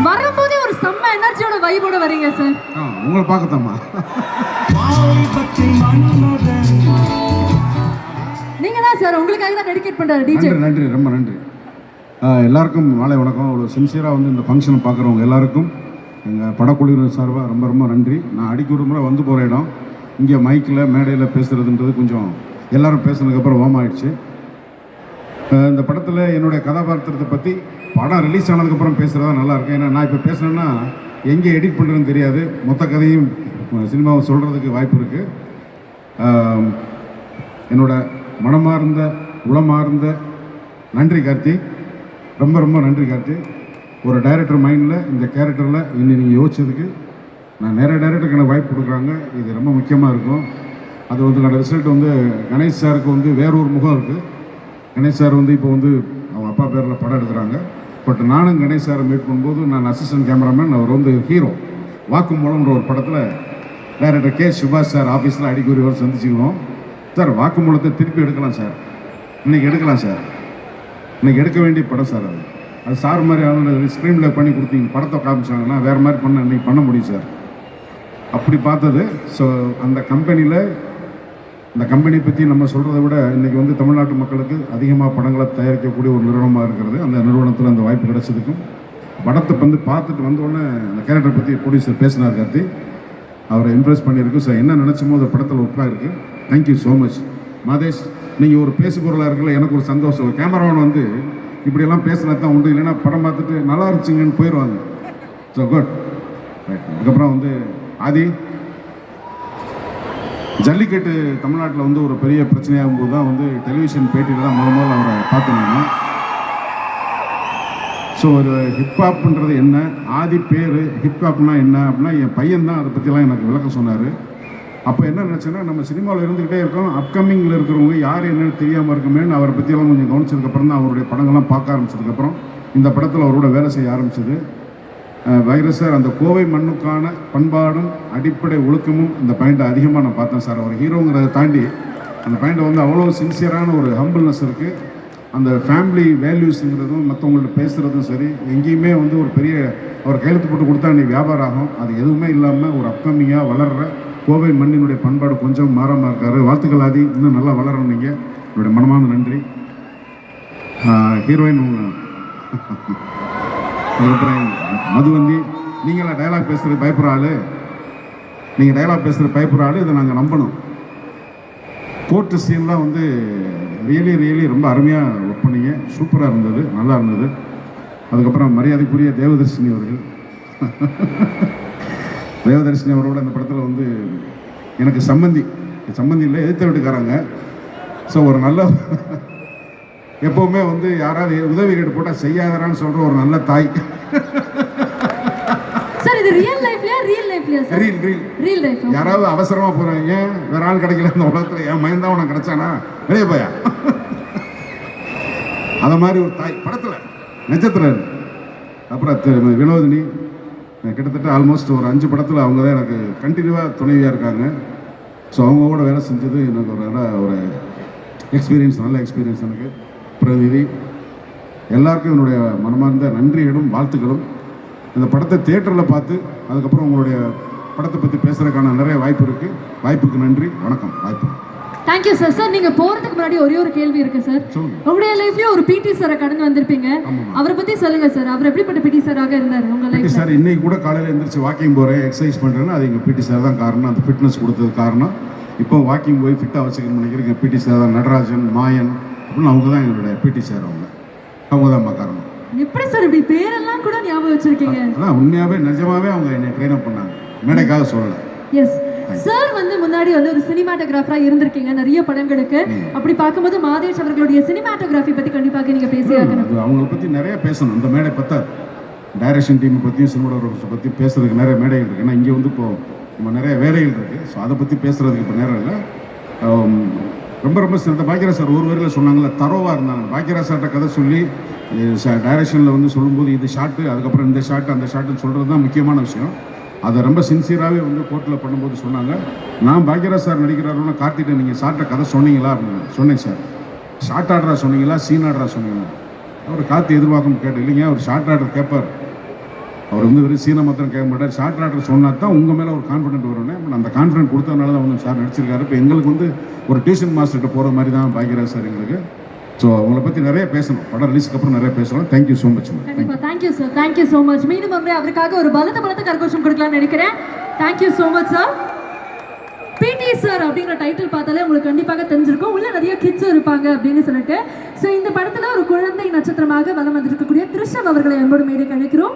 வரும்போதே ஒரு செம்ம எனர்ஜியோட வைபோட வரீங்க சார். உங்களை பார்க்கத்தாமா. நீங்க தான் சார், உங்களுக்காக தான் டெடிகேட் பண்றாரு டிஜே. நன்றி, ரொம்ப நன்றி. எல்லாருக்கும் மாலை வணக்கம். அவ்வளோ சின்சியராக வந்து இந்த ஃபங்க்ஷனை பார்க்குறவங்க எல்லாருக்கும் எங்கள் படக்குழுவினர் சார்பாக ரொம்ப ரொம்ப நன்றி. நான் அடிக்க ஒரு முறை வந்து போகிற இடம் இங்கே மைக்கில் மேடையில் பேசுகிறதுன்றது கொஞ்சம் எல்லோரும் பேசுனதுக்கப்புறம் ஓமாயிடுச்சு. இந்த படத்தில் என்னுடைய கதாபாத்திரத்தை பற்றி படம் ரிலீஸ் ஆனதுக்கப்புறம் பேசுகிறதா நல்லாயிருக்கும். ஏன்னா நான் இப்போ பேசுனேன்னா எங்கே எடிட் பண்ணுறதுன்னு தெரியாது. மொத்த கதையும் சினிமாவை சொல்கிறதுக்கு வாய்ப்பு இருக்குது. என்னோட மனமார்ந்த உளமார்ந்த நன்றி கார்த்தி, ரொம்ப ரொம்ப நன்றி கார்த்தி. ஒரு டைரக்டர் மைண்டில் இந்த கேரக்டரில் இன்னும் நீங்கள் யோசிச்சதுக்கு நான் நிறைய டைரக்டருக்கு எனக்கு வாய்ப்பு கொடுக்குறாங்க. இது ரொம்ப முக்கியமாக இருக்கும். அது வந்து என்னோடய ரிசல்ட் வந்து கணேஷ் சாருக்கு வந்து வேற ஒரு முகம் இருக்குது. கணேஷ் சார் வந்து இப்போ வந்து அவங்க அப்பா பேரில் படம் எடுக்கிறாங்க. பட் நானும் கணேஷ் சாரை மீட் பண்ணும்போது நான் அசிஸ்டன்ட் கேமராமேன், அவர் வந்து ஹீரோ. வாக்குமூலம்ன்ற ஒரு படத்தில் டைரக்டர் கே சுபாஷ் சார் ஆஃபீஸில் அடிக்கடி வர சந்திச்சுக்குவோம். சார் வாக்குமூலத்தை திருப்பி எடுக்கலாம் சார், இன்றைக்கி எடுக்கலாம் சார், இன்றைக்கி எடுக்க வேண்டிய படம் சார். அது சார் மாதிரி அவங்க ஸ்க்ரீனில் பண்ணி கொடுத்தீங்க, படத்தை காமிச்சாங்கன்னா வேறு மாதிரி பண்ண இன்றைக்கி பண்ண முடியும் சார். அப்படி பார்த்தது. ஸோ அந்த கம்பெனியில் இந்த கம்பெனியை பற்றி நம்ம சொல்கிறத விட இன்றைக்கி வந்து தமிழ்நாட்டு மக்களுக்கு அதிகமாக படங்களை தயாரிக்கக்கூடிய ஒரு நிறுவனமாக இருக்கிறது. அந்த நிறுவனத்தில் அந்த வாய்ப்பு கிடைச்சதுக்கும் படத்தை வந்து பார்த்துட்டு வந்தோடனே அந்த கேரக்டரை பற்றி ப்ரொடியூசர் பேசினார் கார்த்தி. அவரை இம்ப்ரெஸ் பண்ணியிருக்கு. ஸோ என்ன நினச்சமோ அந்த படத்தில் ஒர்க்காக இருக்குது. Thank you so much Madhesh. நீங்கள் ஒரு பேசு பொருளாக இருக்கல, எனக்கு ஒரு சந்தோஷம். ஒரு கேமராமேன் வந்து இப்படியெல்லாம் பேசினா தான் உண்டு, இல்லைன்னா படம் பார்த்துட்டு நல்லா இருந்துச்சுங்கன்னு போயிடுவாங்க. So good. அதுக்கப்புறம் வந்து ஆதி, ஜல்லிக்கட்டு தமிழ்நாட்டில் வந்து ஒரு பெரிய பிரச்சனையாகும் போது தான் வந்து டெலிவிஷன் பேட்டியில் தான் முதல்ல அவரை பார்த்துனாங்க. ஸோ ஒரு ஹிப்ஹாப்ன்றது என்ன, ஆதி பேர் ஹிப்ஹாப்னா என்ன அப்படின்னா என் பையன் தான் அதை பற்றிலாம் எனக்கு விளக்கம் சொன்னார். அப்போ என்ன நினச்சேன்னா, நம்ம சினிமாவில் இருந்துக்கிட்டே இருக்கோம், அப்கமிங்கில் இருக்கிறவங்க யார் என்னன்னு தெரியாமல் இருக்குமேன்னு அவரை பற்றியெல்லாம் கொஞ்சம் கவனிச்சதுக்கப்புறம் தான் அவருடைய படங்கள்லாம் பார்க்க ஆரம்பிச்சதுக்கப்புறம் இந்த படத்தில் அவரோட வேலை செய்ய ஆரம்பிச்சது. வைரஸ் சார் அந்த கோவை மண்ணுக்கான பண்பாடும் அடிப்படை ஒழுக்கமும் இந்த பாயிண்ட்டை அதிகமாக நான் பார்த்தேன் சார். அவர் ஹீரோங்கிறத தாண்டி அந்த பாயிண்ட்டை வந்து அவ்வளோ சின்சியரான ஒரு ஹம்பிள்னஸ் இருக்குது. அந்த ஃபேமிலி வேல்யூஸுங்கிறதும் மற்றவங்கள்ட்ட பேசுகிறதும் சரி, எங்கேயுமே வந்து ஒரு பெரிய அவர் கையெழுத்து போட்டு கொடுத்தா நீ வியாபாரம் ஆகும், அது எதுவுமே இல்லாமல் ஒரு அப்கமிங்காக வளர்கிற கோவை மண்ணினுடைய பண்பாடு கொஞ்சம் மாறாமல் இருக்காரு. வாழ்த்துக்கள் ஆதி, இன்னும் நல்லா வளரணும். நீங்கள் என்னுடைய மனமான நன்றி. ஹீரோயின் அதுக்கப்புறம் மதுவந்தி, நீங்களாம் டைலாக் பேசுகிறது பயப்படுற ஆள், நீங்கள் டைலாக் பேசுகிறது பயப்படுற ஆள், இதை நாங்கள் நம்பணும். கோர்ட்டு சீன்லாம் வந்து ரியலி ரொம்ப அருமையாக ஒர்க் பண்ணிங்க, சூப்பராக இருந்தது, நல்லா இருந்தது. அதுக்கப்புறம் மரியாதைக்குரிய தேவதர்ஷினி அவர்கள், தேவதர்ஷினி அவரோட இந்த படத்தில் வந்து எனக்கு சம்மந்தி இல்லை, எதிர்த்த வீட்டுக்காரங்க. ஸோ ஒரு நல்ல எப்போவுமே வந்து யாராவது உதவி கேட்டு போட்டால் செய்யாதரான்னு சொல்கிற ஒரு நல்ல தாய். சார் இது ரியல் லைஃப்லயா சார்? Real life. யாராவது அவசரமாக போகிறாங்க, வேற ஆள் கிடைக்கல இந்த உலகத்தில், என் மயன் தான் உனக்கு கிடைச்சானா வெளியே போயா, அதை மாதிரி ஒரு தாய் படத்தில் நட்சத்திரம். அப்புறம் வினோதினி, கிட்டத்தட்ட ஆல்மோஸ்ட் ஒரு 5 படத்தில் அவங்க தான் எனக்கு கண்டினியூவாக துணைவியாக இருக்காங்க. ஸோ அவங்க கூட வேலை செஞ்சது எனக்கு ஒரு எக்ஸ்பீரியன்ஸ், நல்ல எக்ஸ்பீரியன்ஸ் எனக்கு. பிரதிநிதி எல்லாருக்கும் என்னுடைய மனமார்ந்த நன்றிகளும் வாழ்த்துக்களும். இந்த படத்தை தியேட்டரில் பார்த்து அதுக்கப்புறம் உங்களுடைய படத்தை பற்றி பேசுகிறதுக்கான நிறைய வாய்ப்பு இருக்குது. வாய்ப்புக்கு நன்றி, வணக்கம். வாய்ப்பு. Thank you sir. சார் நீங்கள் போகிறதுக்கு முன்னாடி ஒரே ஒரு கேள்வி இருக்குது சார். உங்களுடைய லைஃப்லேயும் ஒரு பிடி சாரை கடந்து வந்திருப்பீங்க, அவரை பற்றி சொல்லுங்கள் சார். அவர் எப்படிப்பட்ட பிடி சாராக இருந்தார் உங்கள் லைஃப்? சார் இன்னைக்கு கூட காலையில் எழுந்திரிச்சு வாக்கிங் போகிறேன், எக்ஸசைஸ் பண்ணுறேன்னா அது எங்கள் பிடி சார் தான் காரணம். அந்த ஃபிட்னஸ் கொடுத்தது காரணம். இப்போ வாக்கிங் போய் ஃபிட்டாக வச்சுக்கணும்னு நினைக்கிறேன் பிடி சார் தான். நடராஜன், மாயன் அப்படின்னு அவங்க தான் எங்களுடைய பிடி சார். அவங்க தான் காரணம். எப்படி சார் இப்படி பேரெல்லாம் கூட ஞாபகம் வச்சிருக்கீங்க? அதான் உண்மையாகவே நிஜமாகவே அவங்க என்னை ட்ரெயின் அப் பண்ணாங்க, மேடைக்காக சொல்லலை. எஸ் சார் வந்து முன்னாடி வந்து ஒரு சினிமாட்டோகிராஃபராக இருந்திருக்கீங்க நிறைய படங்களுக்கு. அப்படி பார்க்கும்போது மாதேஷ் அவர்களுடைய சினிமாட்டோகிராஃபி பற்றி கண்டிப்பாக நீங்கள் பேசியாக்கணும். அவங்கள பற்றி நிறைய பேசணும். இந்த மேடை பத்தாது. டைரக்ஷன் டீமை பற்றியும் சினிமாட்டோகிராஃபர்ஸை பற்றி பேசுறதுக்கு நிறைய மேடைகள் இருக்குது. ஏன்னா இங்கே வந்து இப்போது நம்ம நிறைய வேலைகள் இருக்குது. ஸோ அதை பற்றி பேசுகிறதுக்கு இப்போ நேரம் இல்லை. ரொம்ப சிறந்த பாக்கியராஜ் சார் ஒரு வரையில் சொன்னாங்களே, தரோவாக இருந்தாங்க. பாக்கியராஜ் சார்கிட்ட கதை சொல்லி டைரக்ஷனில் வந்து சொல்லும்போது இது ஷாட்டு, அதுக்கப்புறம் இந்த ஷாட்டு அந்த ஷாட்டுன்னு சொல்கிறது தான் முக்கியமான விஷயம். அதை ரொம்ப சின்சியராகவே வந்து கோர்ட்டில் பண்ணும்போது சொன்னாங்க, நான் பாக்கியராஜ் சார் நடிக்கிறாருன்னா கார்த்திகிட்ட நீங்கள் ஷார்ட்டை கதை சொன்னீங்களா அப்படின்னு. சொன்னேன் சார். ஷார்ட் ஆர்டராக சொன்னீங்களா, சீன் ஆர்டராக சொன்னீங்களா? அவர் கார்த்தி எதிர்பார்க்கும் கேட்டு இல்லைங்க, அவர் ஷார்ட் ஆர்டர் கேட்பார், அவர் வந்து வெறும் சீனை மாத்திரம் கேட்க மாட்டார், ஷார்ட் ஆர்டர் சொன்னா தான் உங்கள் மேலே ஒரு கான்ஃபிடென்ட் வரணும். அந்த கான்ஃபிடென்ட் கொடுத்ததுனால தான் வந்து சார் நடிச்சிருக்காரு. இப்போ எங்களுக்கு வந்து ஒரு டியூஷன் மாஸ்டர்கிட்ட போகிற மாதிரி தான் பாக்யராஜ் சார் எங்களுக்கு. ஸோ அவங்கள பற்றி நிறைய பேசணும், படம் ரிலீஸ்க்கு அப்புறம் நிறைய பேசணும். Thank you so much. கண்டிப்பா thank you sir, thank you so much. மீண்டும் வந்து அவருக்காக ஒரு பலத்த கரகோஷம் கொடுக்கலாம்னு நினைக்கிறேன். Thank you so much sir. PT sir அப்படிங்கிற டைட்டில் பார்த்தாலே உங்களுக்கு கண்டிப்பாக தெரிஞ்சிருக்கும், உள்ள நிறைய கிட்ஸ் இருப்பாங்க அப்படின்னு சொல்லிட்டு. ஸோ இந்த படத்துல ஒரு குழந்தை நட்சத்திரமாக வலம் வந்திருக்கக்கூடிய த்ரிஷவ் அவர்களை அன்போடு மேடை கணிக்கிறோம்.